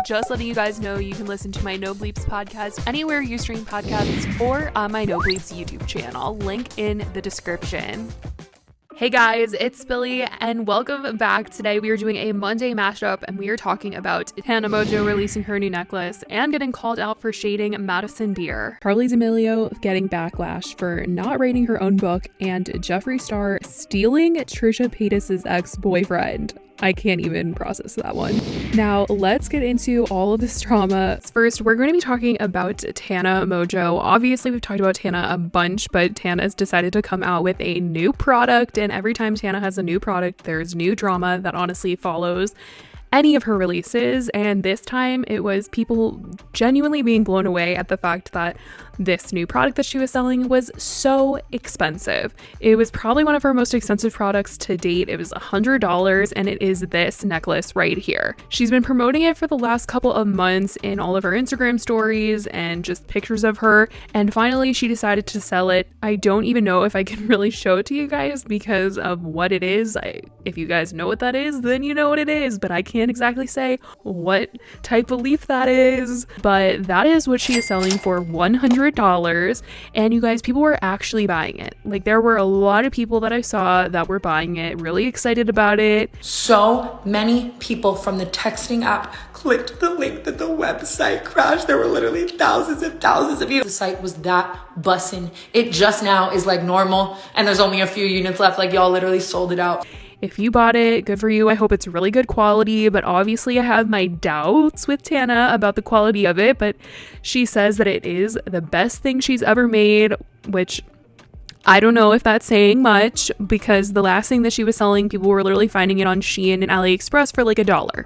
Just letting you guys know you can listen to my No Bleeps podcast anywhere you stream podcasts or on my No Bleeps YouTube channel. Link in the description. Hey guys, it's Billy and welcome back. Today we are doing a Monday mashup and we are talking about Tana Mongeau releasing her new necklace and getting called out for shading Madison Beer, Charli D'Amelio getting backlash for not writing her own book, and Jeffree star stealing Trisha Paytas' ex-boyfriend. I can't even process that one. Now, let's get into all of this drama. First, we're going to be talking about Tana Mongeau. Obviously, we've talked about Tana a bunch, but Tana has decided to come out with a new product, and every time Tana has a new product, there's new drama that honestly follows any of her releases. And this time it was people genuinely being blown away at the fact that this new product that she was selling was so expensive. It was probably one of her most expensive products to date. It was $100 and it is this necklace right here. She's been promoting it for the last couple of months in all of her Instagram stories and just pictures of her, and finally she decided to sell it. I don't even know if I can really show it to you guys because of what it is. If you guys know what that is, then you know what it is, but I can't exactly say what type of leaf that is. But that is what she is selling for, $100. And you guys, people were actually buying it. Like, there were a lot of people that I saw that were buying it, really excited about it. So many people from the texting app clicked the link that the website crashed. There were literally thousands and thousands of you. The site was that bussin'. It just now is like normal and there's only a few units left. Like, y'all literally sold it out. If you bought it, good for you. I hope it's really good quality, but obviously I have my doubts with Tana about the quality of it, but she says that it is the best thing she's ever made, which I don't know if that's saying much, because the last thing that she was selling, people were literally finding it on Shein and AliExpress for like $1.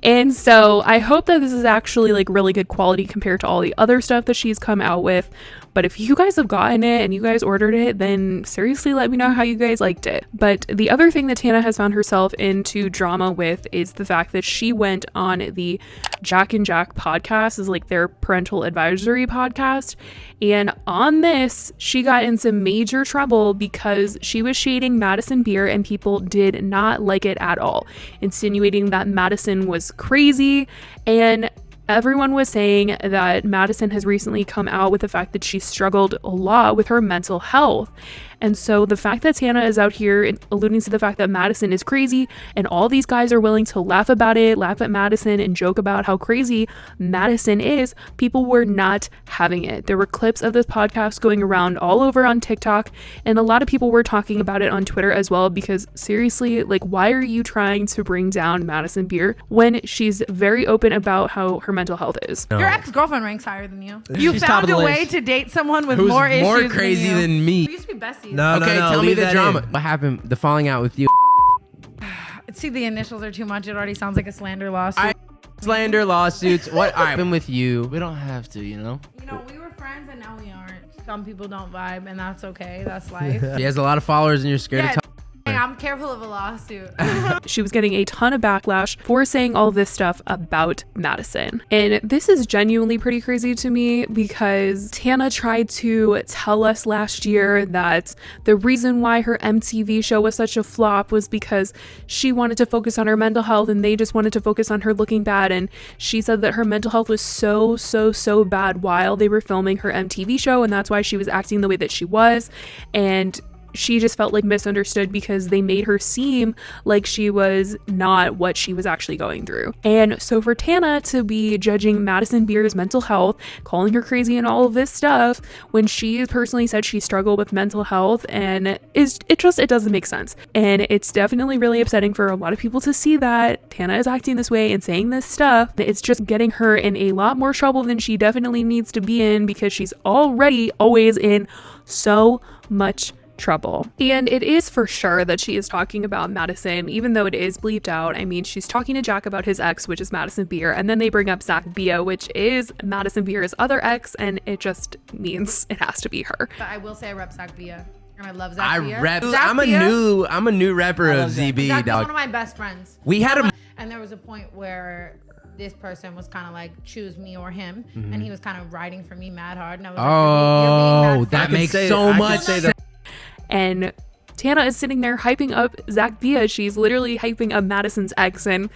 And so I hope that this is actually like really good quality compared to all the other stuff that she's come out with. But if you guys have gotten it and you guys ordered it, then seriously let me know how you guys liked it. But the other thing that Tana has found herself into drama with is the fact that she went on the Jack and Jack podcast, is like their parental advisory podcast. And on this, she got in some major trouble because she was shading Madison Beer and people did not like it at all, insinuating that Madison was crazy. And everyone was saying that Madison has recently come out with the fact that she struggled a lot with her mental health. And so the fact that Tana is out here alluding to the fact that Madison is crazy and all these guys are willing to laugh about it, laugh at Madison and joke about how crazy Madison is, people were not having it. There were clips of this podcast going around all over on TikTok, and a lot of people were talking about it on Twitter as well, because seriously, like, why are you trying to bring down Madison Beer when she's very open about how her mental health is? No. Your ex-girlfriend ranks higher than you. You found a way to date someone with who's more issues more crazy than me. We used to be besties. No, tell me the drama. What happened? The falling out with you. See, the initials are too much. It already sounds like a slander lawsuit. Slander lawsuits. What? I've been with you. We don't have to, you know? You know, we were friends and now we aren't. Some people don't vibe, and that's okay. That's life. She has a lot of followers and you're scared to talk. I'm careful of a lawsuit. She was getting a ton of backlash for saying all this stuff about Madison. And this is genuinely pretty crazy to me, because Tana tried to tell us last year that the reason why her MTV show was such a flop was because she wanted to focus on her mental health and they just wanted to focus on her looking bad. And she said that her mental health was so bad while they were filming her MTV show, and that's why she was acting the way that she was. And she just felt like misunderstood because they made her seem like she was not what she was actually going through. And so for Tana to be judging Madison Beer's mental health, calling her crazy and all of this stuff, when she personally said she struggled with mental health, and it doesn't make sense. And it's definitely really upsetting for a lot of people to see that Tana is acting this way and saying this stuff. It's just getting her in a lot more trouble than she definitely needs to be in, because she's already always in so much trouble. And it is for sure that she is talking about Madison, even though it is bleeped out. I mean, she's talking to Jack about his ex, which is Madison Beer, and then they bring up Zach Bia, which is Madison Beer's other ex, and it just means it has to be her. But I will say I rep Zach Bia. And I love Zach Bia. I'm a new rapper of ZB, Zach dog. is one of my best friends. We had a and there was a point where this person was kind of like, choose me or him, and he was kind of riding for me mad hard, and I was like, you're being that makes so much sense. And Tana is sitting there hyping up Zach Bia. She's literally hyping up Madison's ex, and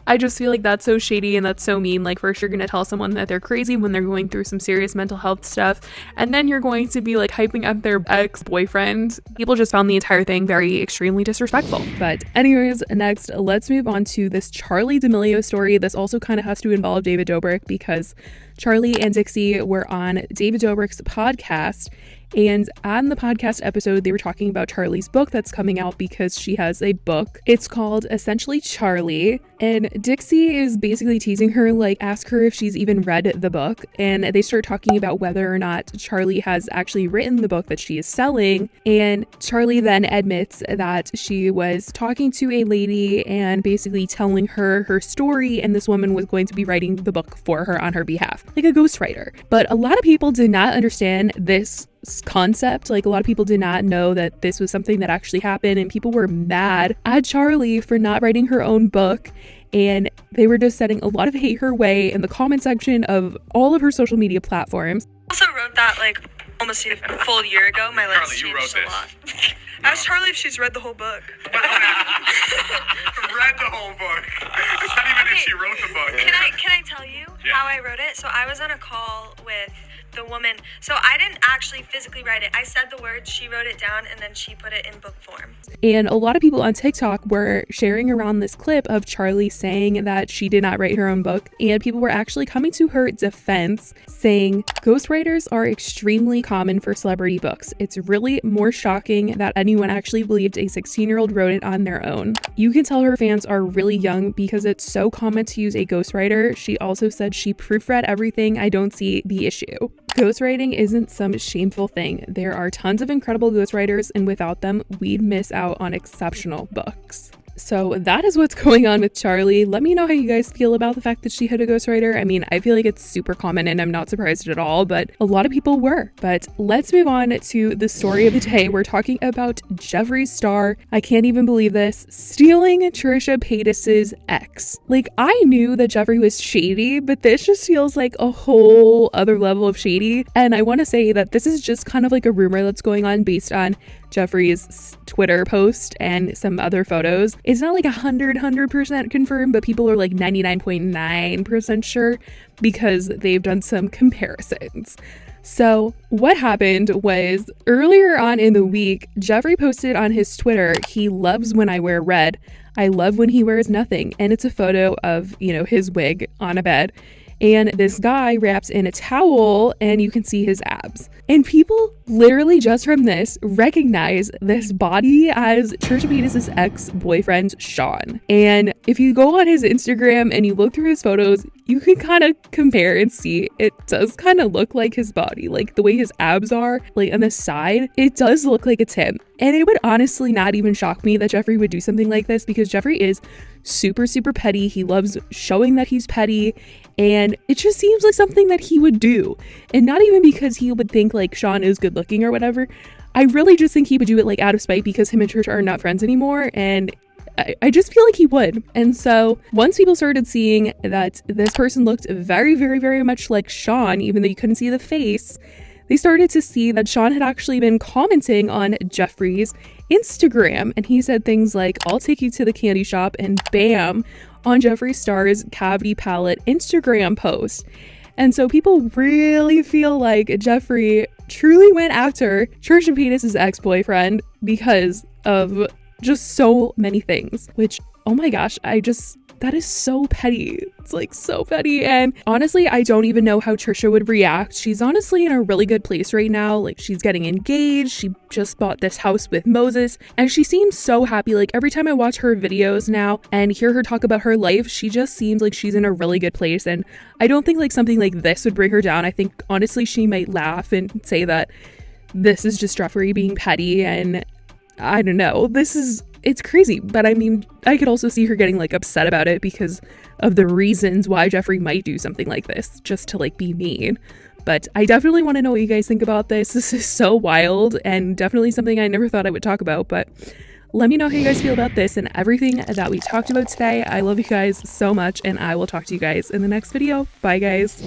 I just feel like that's so shady and that's so mean. Like, first you're gonna tell someone that they're crazy when they're going through some serious mental health stuff, and then you're going to be like hyping up their ex-boyfriend. People just found the entire thing very extremely disrespectful. But anyways, next, let's move on to this Charli D'Amelio story. This also kind of has to involve David Dobrik because Charli and Dixie were on David Dobrik's podcast, and on the podcast episode, they were talking about Charli's book that's coming out because she has a book. It's called Essentially Charli, and Dixie is basically teasing her, like, ask her if she's even read the book, and they start talking about whether or not Charli has actually written the book that she is selling, and Charli then admits that she was talking to a lady and basically telling her her story, and this woman was going to be writing the book for her on her behalf, like a ghostwriter. But a lot of people did not understand this concept. Like, a lot of people did not know that this was something that actually happened, and people were mad at Charli for not writing her own book, and they were just setting a lot of hate her way in the comment section of all of her social media platforms. I also wrote that like almost a full year ago. My list changed a lot. Ask Charli if she's read the whole book. Read the whole book. It's not even if she wrote the book. Can I tell you how I wrote it? So I was on a call with the woman. So I didn't actually physically write it. I said the words, she wrote it down, and then she put it in book form. And a lot of people on TikTok were sharing around this clip of Charli saying that she did not write her own book, and people were actually coming to her defense saying ghostwriters are extremely common for celebrity books. It's really more shocking that anyone actually believed a 16-year-old wrote it on their own. You can tell her fans are really young because it's so common to use a ghostwriter. She also said she proofread everything. I don't see the issue. Ghostwriting isn't some shameful thing. There are tons of incredible ghostwriters, and without them, we'd miss out on exceptional books. So that is what's going on with Charli. Let me know how you guys feel about the fact that she had a ghostwriter. I mean, I feel like it's super common and I'm not surprised at all, but a lot of people were. But let's move on to the story of the day. We're talking about Jeffree Star. I can't even believe this. Stealing Trisha Paytas' ex. Like, I knew that Jeffree was shady, but this just feels like a whole other level of shady. And I want to say that this is just kind of like a rumor that's going on based on Jeffree's Twitter post and some other photos. It's not like 100% confirmed, but people are like 99.9% sure because they've done some comparisons. So what happened was earlier on in the week, Jeffree posted on his Twitter, "He loves when I wear red. I love when he wears nothing." And it's a photo of, his wig on a bed. And this guy wraps in a towel and you can see his abs. And people literally just from this recognize this body as Trisha Paytas' ex-boyfriend, Sean. And if you go on his Instagram and you look through his photos, you can kind of compare and see it does kind of look like his body. Like the way his abs are, like on the side, it does look like it's him. And it would honestly not even shock me that Jeffree would do something like this because Jeffree is super, super petty. He loves showing that he's petty. And it just seems like something that he would do. And not even because he would think like Sean is good looking or whatever. I really just think he would do it like out of spite because him and Trisha are not friends anymore. And I just feel like he would. And so once people started seeing that this person looked very, very, very much like Sean, even though you couldn't see the face, they started to see that Sean had actually been commenting on Jeffree's Instagram. And he said things like, "I'll take you to the candy shop," and bam, on Jeffree Star's Cavity Palette Instagram post. And so people really feel like Jeffree truly went after Trisha Paytas' ex-boyfriend because of just so many things, which, oh my gosh, that is so petty. It's like so petty. And honestly, I don't even know how Trisha would react. She's honestly in a really good place right now. Like, she's getting engaged. She just bought this house with Moses and she seems so happy. Like, every time I watch her videos now and hear her talk about her life, she just seems like she's in a really good place. And I don't think like something like this would bring her down. I think honestly, she might laugh and say that this is just Jeffree being petty. And I don't know, it's crazy, but I mean, I could also see her getting like upset about it because of the reasons why Jeffree might do something like this, just to like be mean. But I definitely want to know what you guys think about this. This is so wild and definitely something I never thought I would talk about, but let me know how you guys feel about this and everything that we talked about today. I love you guys so much and I will talk to you guys in the next video. Bye guys.